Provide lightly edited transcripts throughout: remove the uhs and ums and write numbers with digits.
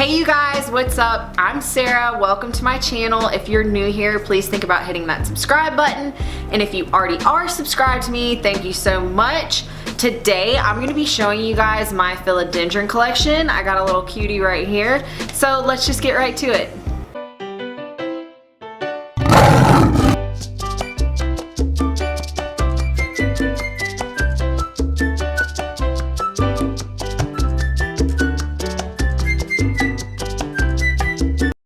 Hey you guys, what's up? I'm Sarah. Welcome to my channel. If you're new here, please think about hitting that subscribe button. And if you already are subscribed to me, thank you so much. Today, I'm going to be showing you guys my Philodendron collection. I got a little cutie right here. So let's just get right to it.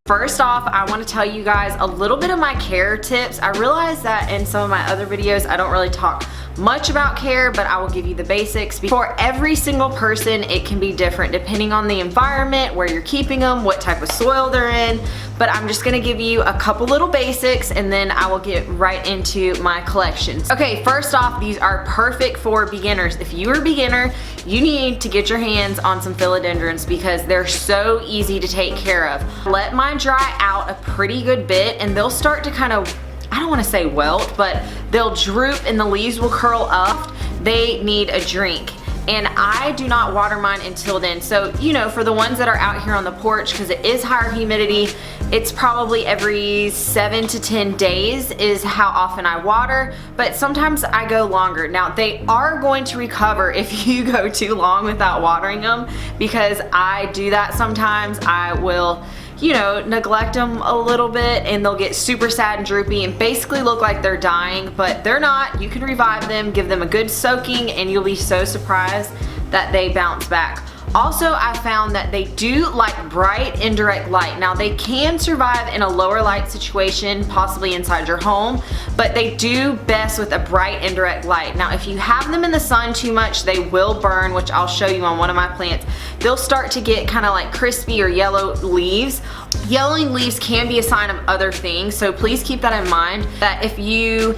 First off, I want to tell you guys a little bit of my care tips. I realize that in some of my other videos I don't really talk much about care, but I will give you the basics. For every single person, it can be different depending on the environment, where you're keeping them, what type of soil they're in. But I'm just gonna give you a couple little basics and then I will get right into my collections. Okay, first off, these are perfect for beginners. If you're a beginner, you need to get your hands on some philodendrons because they're so easy to take care of. Let mine dry out a pretty good bit and they'll start to kind of, I don't want to say wilt, but they'll droop and the leaves will curl up. They need a drink. And I do not water mine until then. So, you know, for the ones that are out here on the porch, because it is higher humidity, it's probably every 7 to 10 days is how often I water, but sometimes I go longer. Now, they are going to recover if you go too long without watering them, because I do that sometimes. I will, you know, neglect them a little bit and they'll get super sad and droopy and basically look like they're dying, but they're not. You can revive them, give them a good soaking, and you'll be so surprised that they bounce back. Also, I found that they do like bright indirect light. Now, they can survive in a lower light situation, possibly inside your home, but they do best with a bright indirect light. Now, if you have them in the sun too much, they will burn, which I'll show you on one of my plants. They'll start to get kind of like crispy or yellow leaves. Yellowing leaves can be a sign of other things, so please keep that in mind, that if you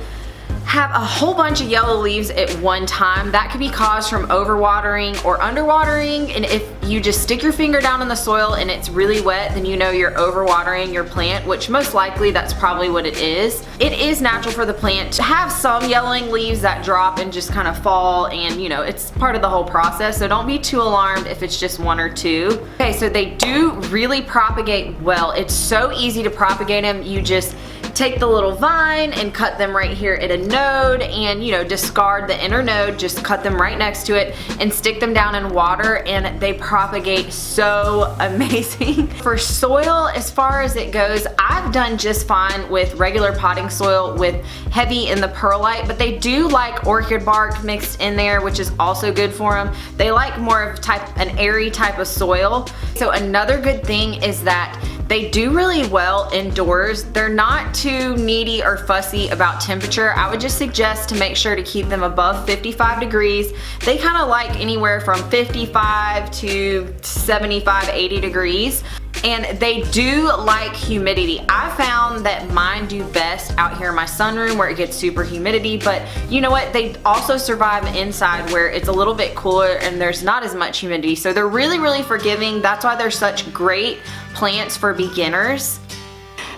have a whole bunch of yellow leaves at one time, that could be caused from overwatering or underwatering. And if you just stick your finger down in the soil and it's really wet, then you know you're overwatering your plant, which most likely that's probably what it is. It is natural for the plant to have some yellowing leaves that drop and just kind of fall, and you know, it's part of the whole process, so don't be too alarmed if it's just one or two. Okay, so they do really propagate well. It's so easy to propagate them. You just take the little vine and cut them right here at a node, and you know, discard the inner node, just cut them right next to it and stick them down in water, and they propagate so amazing. For soil, as far as it goes, I've done just fine with regular potting soil with heavy in the perlite, but they do like orchid bark mixed in there, which is also good for them. They like more of an airy type of soil. So another good thing is that they do really well indoors. They're not too needy or fussy about temperature. I would just suggest to make sure to keep them above 55 degrees. They kind of like anywhere from 55 to 75, 80 degrees. And they do like humidity. I found that mine do best out here in my sunroom where it gets super humidity, but you know what? They also survive inside where it's a little bit cooler and there's not as much humidity. So they're really, really forgiving. That's why they're such great plants for beginners.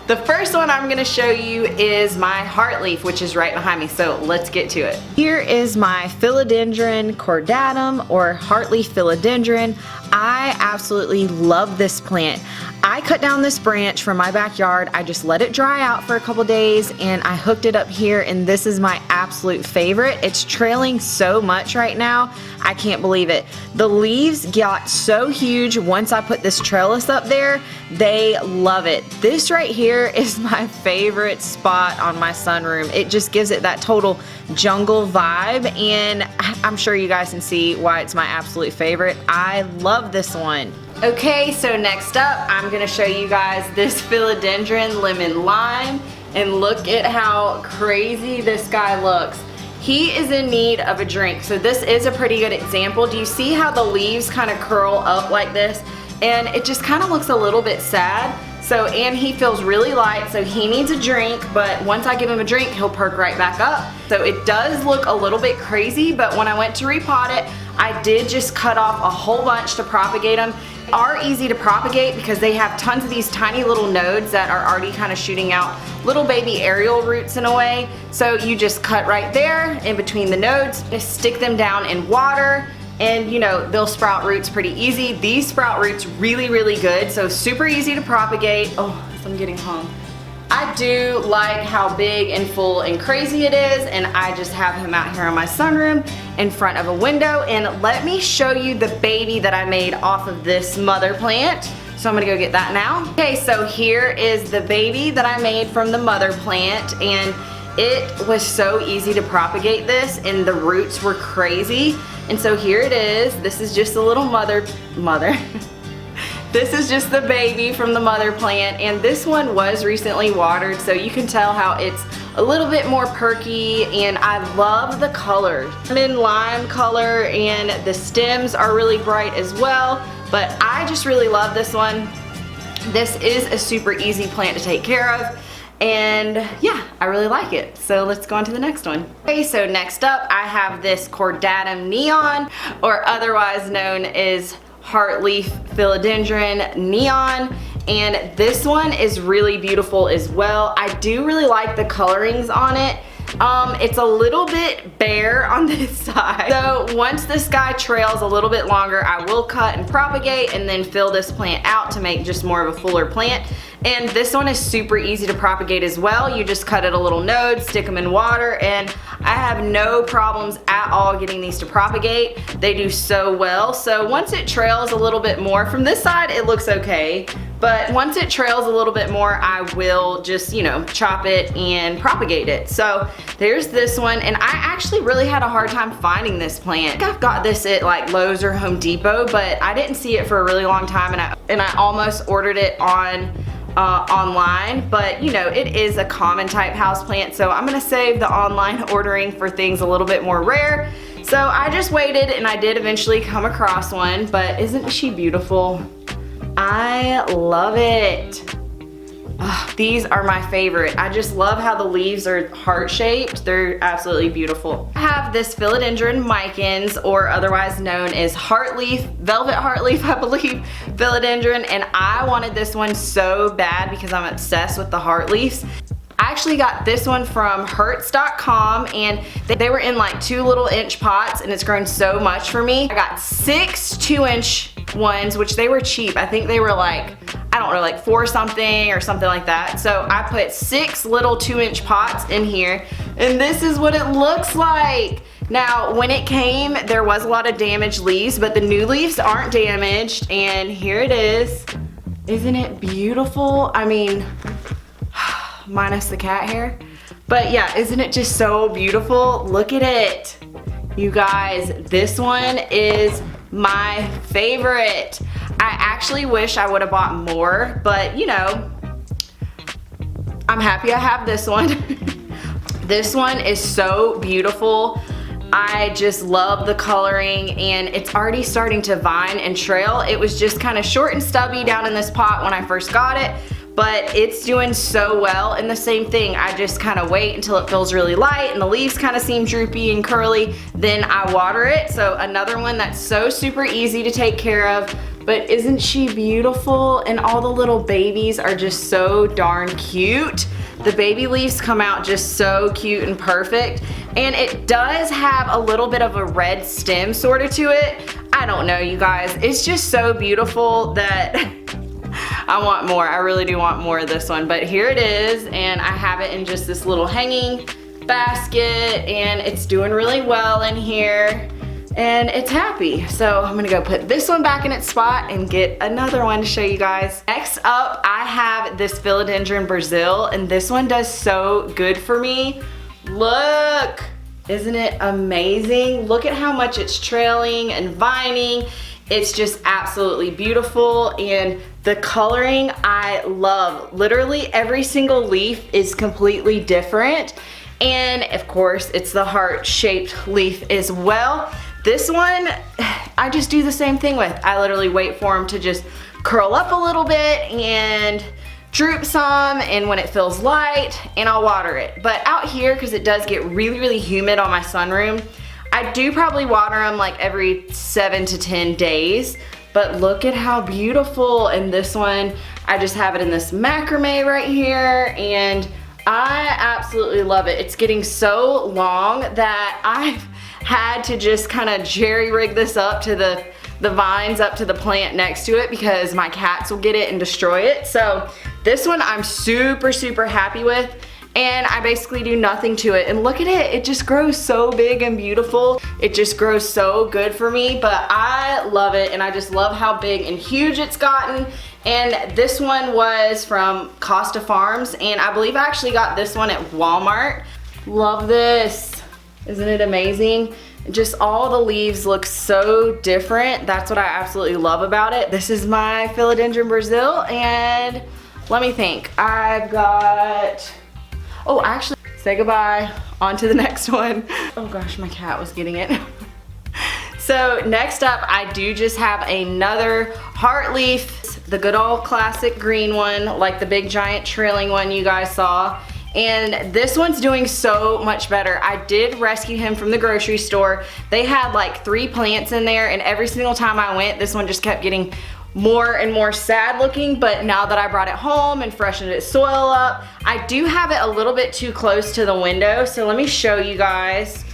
The first one I'm gonna show you is my Heartleaf, which is right behind me, so let's get to it. Here is my Philodendron cordatum, or Heartleaf philodendron. I absolutely love this plant. I cut down this branch from my backyard. I just let it dry out for a couple days and I hooked it up here, and this is my absolute favorite. It's trailing so much right now. I can't believe it. The leaves got so huge once I put this trellis up there. They love it. This right here is my favorite spot on my sunroom. It just gives it that total jungle vibe, and I'm sure you guys can see why it's my absolute favorite. I love this one. Okay, so next up, I'm gonna show you guys this Philodendron lemon lime, and look at how crazy this guy looks. He is in need of a drink, so this is a pretty good example. Do you see how the leaves kind of curl up like this? And it just kind of looks a little bit sad. So, and he feels really light, so he needs a drink, but once I give him a drink, he'll perk right back up. So it does look a little bit crazy, but when I went to repot it, I did just cut off a whole bunch to propagate them. They are easy to propagate because they have tons of these tiny little nodes that are already kind of shooting out little baby aerial roots in a way. So you just cut right there in between the nodes, just stick them down in water, and you know, they'll sprout roots pretty easy. These sprout roots really, really good, so super easy to propagate. Oh, I'm getting hung. I do like how big and full and crazy it is, and I just have him out here in my sunroom in front of a window. And let me show you the baby that I made off of this mother plant. So I'm gonna go get that now. Okay, so here is the baby that I made from the mother plant, and it was so easy to propagate this, and the roots were crazy. And so here it is. This is just a little mother. This is just the baby from the mother plant, and this one was recently watered, so you can tell how it's a little bit more perky, and I love the color. Lemon lime color, and the stems are really bright as well, but I just really love this one. This is a super easy plant to take care of, and yeah, I really like it. So let's go on to the next one. Okay, so next up I have this Philodendron Neon, or otherwise known as Heartleaf Philodendron Neon, and this one is really beautiful as well. I do really like the colorings on it. It's a little bit bare on this side, so once this guy trails a little bit longer, I will cut and propagate and then fill this plant out to make just more of a fuller plant. And this one is super easy to propagate as well. You just cut it a little node, stick them in water, and I have no problems at all getting these to propagate. They do so well. So once it trails a little bit more, from this side it looks okay, but once it trails a little bit more, I will just, you know, chop it and propagate it. So there's this one, and I actually really had a hard time finding this plant. I think I've got this at like Lowe's or Home Depot, but I didn't see it for a really long time, and I almost ordered it on online, but you know, it is a common type houseplant, so I'm gonna save the online ordering for things a little bit more rare. So I just waited, and I did eventually come across one, but isn't she beautiful? I love it. Ugh, these are my favorite. I just love how the leaves are heart-shaped. They're absolutely beautiful. I have this Philodendron Mykins, or otherwise known as Heartleaf, Velvet Heartleaf, I believe, Philodendron, and I wanted this one so bad because I'm obsessed with the heartleaves. I actually got this one from Hertz.com, and they were in like 2 little inch pots, and it's grown so much for me. I got 6 2-inch ones, which they were cheap. I think they were like, I don't know, like 4 something or something like that. So I put 6 little 2-inch pots in here, and this is what it looks like. Now, when it came, there was a lot of damaged leaves, but the new leaves aren't damaged, and here it is. Isn't it beautiful? I mean, minus the cat hair. But yeah, isn't it just so beautiful? Look at it. You guys, this one is my favorite. I actually wish I would have bought more, but you know, I'm happy I have this one. This one is so beautiful. I just love the coloring, and it's already starting to vine and trail. It was just kind of short and stubby down in this pot when I first got it, but it's doing so well. And the same thing, I just kind of wait until it feels really light and the leaves kind of seem droopy and curly, then I water it. So another one that's so super easy to take care of. But isn't she beautiful? And all the little babies are just so darn cute. The baby leaves come out just so cute and perfect. And it does have a little bit of a red stem sort of to it. I don't know, you guys. It's just so beautiful that I want more. I really do want more of this one. But here it is, and I have it in just this little hanging basket, and it's doing really well in here. And it's happy. So I'm gonna go put this one back in its spot and get another one to show you guys. Next up, I have this Philodendron Brazil, and this one does so good for me. Look, isn't it amazing? Look at how much it's trailing and vining. It's just absolutely beautiful, and the coloring I love. Literally every single leaf is completely different, and of course it's the heart-shaped leaf as well. This one, I just do the same thing with. I literally wait for them to just curl up a little bit and droop some, and when it feels light, and I'll water it. But out here, because it does get really, really humid on my sunroom, I do probably water them like every 7 to 10 days. But look at how beautiful. And this one, I just have it in this macrame right here, and I absolutely love it. It's getting so long that I've had to just kind of jerry-rig this up to the vines up to the plant next to it because my cats will get it and destroy it. So this one I'm super, super happy with. And I basically do nothing to it. And look at it, it just grows so big and beautiful. It just grows so good for me, but I love it, and I just love how big and huge it's gotten. And this one was from Costa Farms, and I believe I actually got this one at Walmart. Love this. Isn't it amazing? Just all the leaves look so different. That's what I absolutely love about it. This is my Philodendron Brazil, and let me think. I've got, oh, actually, say goodbye. On to the next one. Oh gosh, my cat was getting it. So next up, I do just have another Heartleaf, the good old classic green one, like the big giant trailing one you guys saw. And this one's doing so much better. I did rescue him from the grocery store. They had like 3 plants in there, and every single time I went, this one just kept getting more and more sad looking. But now that I brought it home and freshened its soil up, I do have it a little bit too close to the window. So let me show you guys.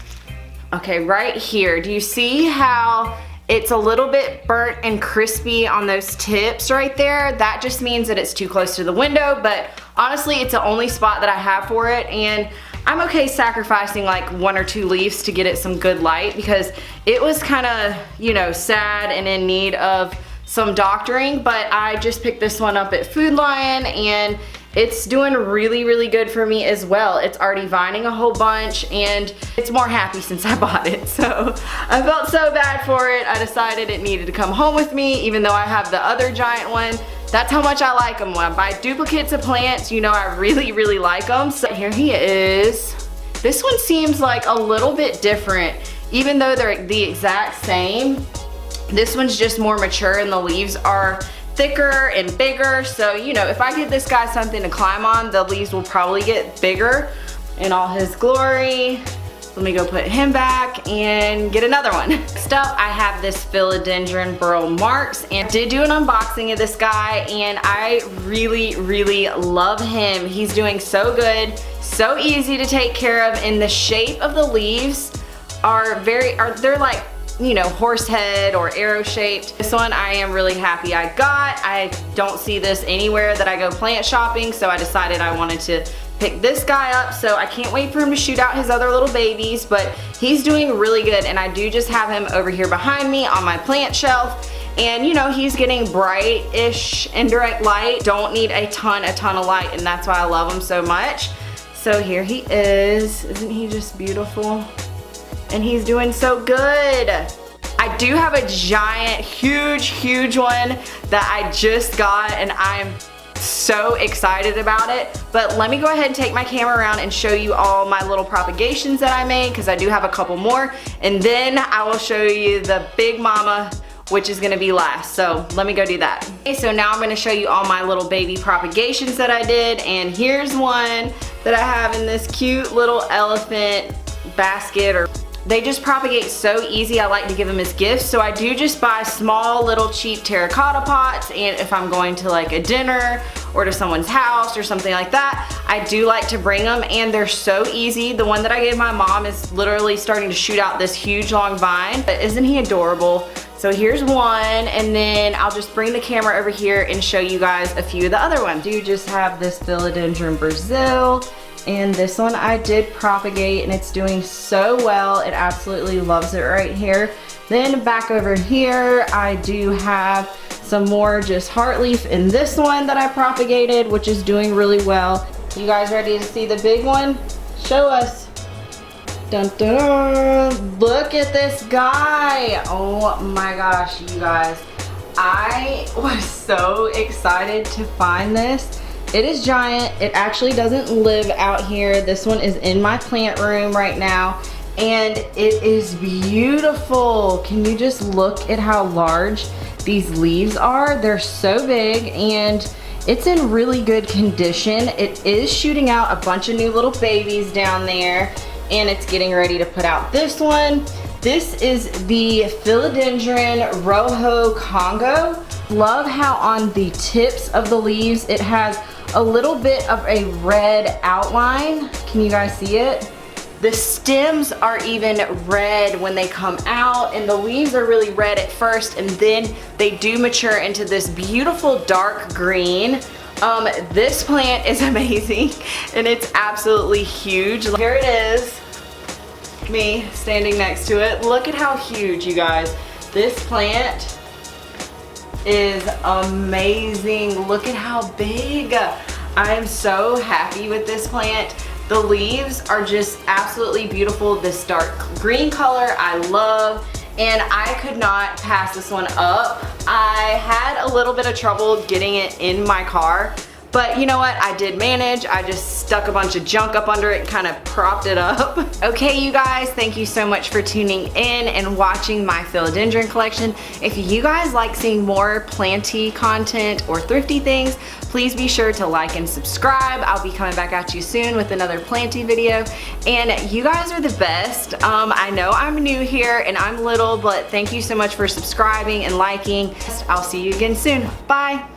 Okay, right here, do you see how it's a little bit burnt and crispy on those tips right there? That just means that it's too close to the window, but honestly, it's the only spot that I have for it, and I'm okay sacrificing like 1 or 2 leaves to get it some good light because it was kind of, you know, sad and in need of some doctoring. But I just picked this one up at Food Lion, and it's doing really, really good for me as well. It's already vining a whole bunch, and it's more happy since I bought it. So I felt so bad for it. I decided it needed to come home with me, even though I have the other giant one. That's how much I like them. When I buy duplicates of plants, you know I really, really like them. So here he is. This one seems like a little bit different, even though they're the exact same. This one's just more mature, and the leaves are thicker and bigger. So, you know, if I give this guy something to climb on, the leaves will probably get bigger in all his glory. Let me go put him back and get another one. Next up, I have this Philodendron Burrowmarks, and did do an unboxing of this guy, and I really, really love him. He's doing so good, so easy to take care of, and the shape of the leaves are they're like, you know, horse head or arrow shaped. This one I am really happy I got. I don't see this anywhere that I go plant shopping, so I decided I wanted to pick this guy up. So I can't wait for him to shoot out his other little babies, but he's doing really good, and I do just have him over here behind me on my plant shelf. And you know, he's getting bright-ish indirect light. Don't need a ton of light, and that's why I love him so much. So here he is. Isn't he just beautiful? And he's doing so good. I do have a giant, huge one that I just got, and I'm so excited about it. But let me go ahead and take my camera around and show you all my little propagations that I made, because I do have a couple more, and then I will show you the big mama, which is gonna be last. So let me go do that. Okay, so now I'm gonna show you all my little baby propagations that I did, and here's one that I have in this cute little elephant basket. Or they just propagate so easy. I like to give them as gifts, so I do just buy small little cheap terracotta pots, and if I'm going to like a dinner or to someone's house or something like that, I do like to bring them, and they're so easy. The one that I gave my mom is literally starting to shoot out this huge long vine, but isn't he adorable? So here's one, and then I'll just bring the camera over here and show you guys a few of the other ones. I do just have this Philodendron Brazil, and this one I did propagate, and it's doing so well. It absolutely loves it right here. Then back over here, I do have some more just Heartleaf in this one that I propagated, which is doing really well. You guys ready to see the big one? Show us. Dun, dun, dun. Look at this guy. Oh my gosh, you guys. I was so excited to find this. It is giant. It actually doesn't live out here. This one is in my plant room right now, and it is beautiful. Can you just look at how large these leaves are? They're so big, and it's in really good condition. It is shooting out a bunch of new little babies down there, and it's getting ready to put out this one. This is the Philodendron Congo. Love how on the tips of the leaves it has a little bit of a red outline. Can you guys see it? The stems are even red when they come out, and the leaves are really red at first, and then they do mature into this beautiful dark green. This plant is amazing, and it's absolutely huge. Here it is, me standing next to it. Look at how huge, you guys. This plant is amazing. Look at how big. I am so happy with this plant. The leaves are just absolutely beautiful. This dark green color I love, and I could not pass this one up. I had a little bit of trouble getting it in my car, but you know what? I did manage. I just stuck a bunch of junk up under it and kind of propped it up. Okay, you guys, thank you so much for tuning in and watching my philodendron collection. If you guys like seeing more planty content or thrifty things, please be sure to like and subscribe. I'll be coming back at you soon with another planty video. And you guys are the best. I know I'm new here and I'm little, but thank you so much for subscribing and liking. I'll see you again soon. Bye.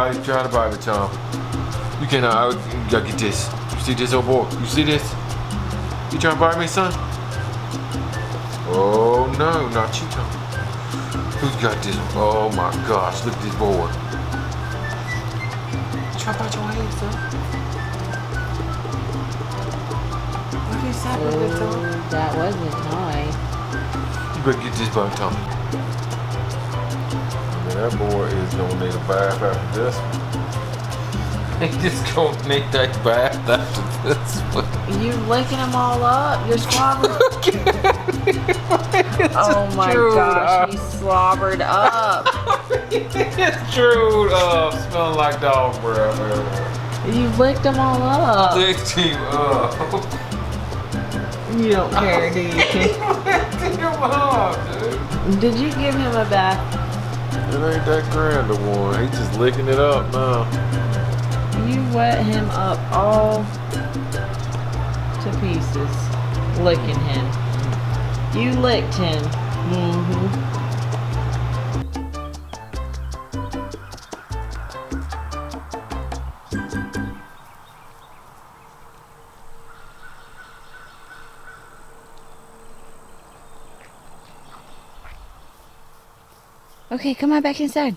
You trying to buy me, Tom. You cannot, you gotta get this. You see this, old boy? You see this? You trying to buy me, son? Oh no, not you, Tom. Who's got this? Oh my gosh, look at this boy. You trying to bite your hand, son? What is happening, Tom? That wasn't nice. You better get this by Tom. That boy is gonna need a bath after this one. He just gonna need a bath after this one. You licking them all up? You're slobbering. Oh my gosh, he's slobbered up. It's chewed up, smelling like dog breath. You licked them all up. Licked him up. You don't care, do you? Licked him up, dude. Did you give him a bath? It ain't that grand a one. He's just licking it up now. You wet him up all to pieces. Licking him. You licked him. Okay, come on back inside.